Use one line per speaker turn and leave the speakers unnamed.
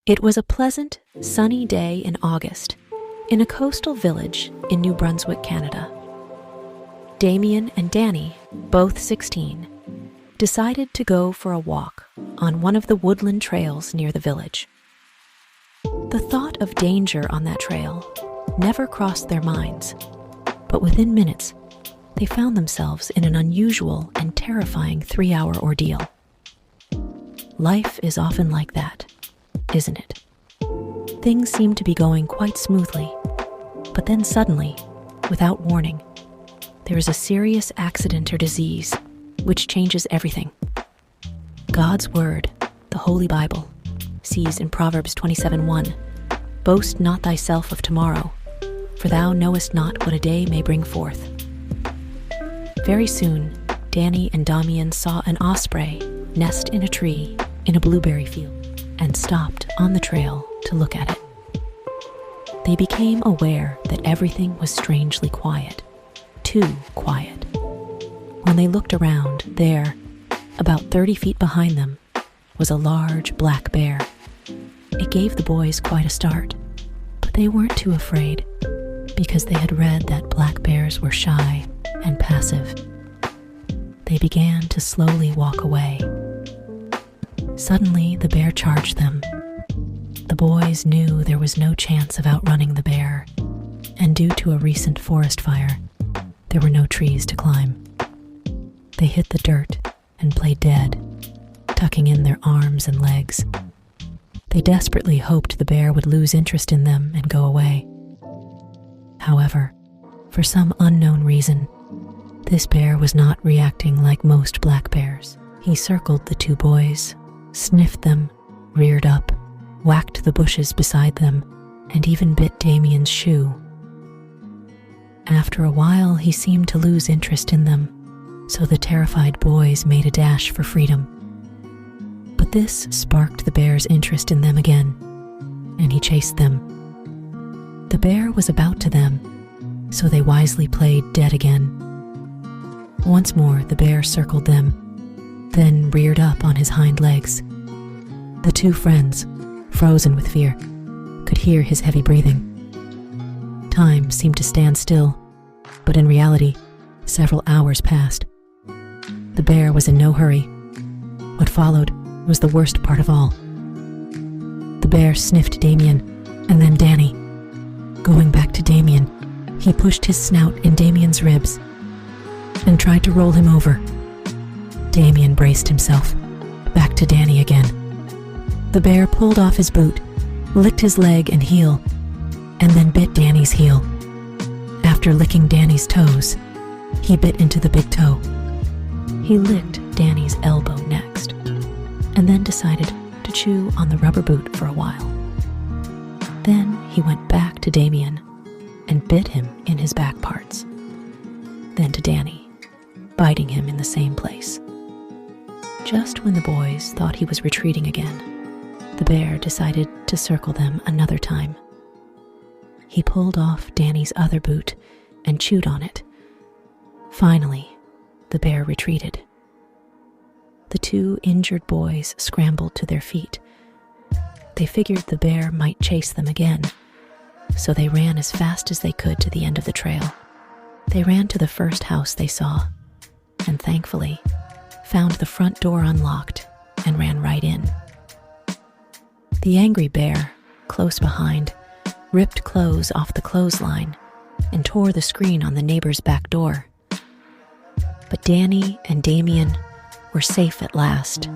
It was a pleasant, sunny day in August in a coastal village in New Brunswick, Canada. Damian and Danny, both 16, decided to go for a walk on one of the woodland trails near the village. The thought of danger on that trail never crossed their minds, but within minutes, they found themselves in an unusual and terrifying 3-hour ordeal. Life is often like that, isn't it? Things seem to be going quite smoothly, but then suddenly, without warning, there is a serious accident or disease which changes everything. God's word, the Holy Bible, says in Proverbs 27:1, "Boast not thyself of tomorrow, for thou knowest not what a day may bring forth." Very soon, Danny and Damian saw an osprey nest in a tree in a blueberry field and stopped on the trail to look at it. They became aware that everything was strangely quiet, too quiet. When they looked around, there, about 30 feet behind them, was a large black bear. It gave the boys quite a start, but they weren't too afraid because they had read that black bears were shy and passive. They began to slowly walk away. Suddenly, the bear charged them. The boys knew there was no chance of outrunning the bear, and due to a recent forest fire, there were no trees to climb. They hit the dirt and played dead, tucking in their arms and legs. They desperately hoped the bear would lose interest in them and go away. However, for some unknown reason, this bear was not reacting like most black bears. He circled the two boys, sniffed them, reared up, whacked the bushes beside them, and even bit Damian's shoe. After a while, he seemed to lose interest in them, so the terrified boys made a dash for freedom. But this sparked the bear's interest in them again, and he chased them. The bear was about to them, so they wisely played dead again. Once more, the bear circled them, then reared up on his hind legs. The two friends, frozen with fear, could hear his heavy breathing. Time seemed to stand still, but in reality, several hours passed. The bear was in no hurry. What followed was the worst part of all. The bear sniffed Damian, and then Danny. Going back to Damian, he pushed his snout in Damian's ribs and tried to roll him over. Damian braced himself. Back to Danny again. The bear pulled off his boot, licked his leg and heel, and then bit Danny's heel. After licking Danny's toes, he bit into the big toe. He licked Danny's elbow next, and then decided to chew on the rubber boot for a while. Then he went back to Damian and bit him in his back parts. Then to Danny, biting him in the same place. Just when the boys thought he was retreating again, the bear decided to circle them another time. He pulled off Danny's other boot and chewed on it. Finally, the bear retreated. The two injured boys scrambled to their feet. They figured the bear might chase them again, so they ran as fast as they could to the end of the trail. They ran to the first house they saw, and thankfully, found the front door unlocked and ran right in. The angry bear, close behind, ripped clothes off the clothesline and tore the screen on the neighbor's back door. But Danny and Damian were safe at last.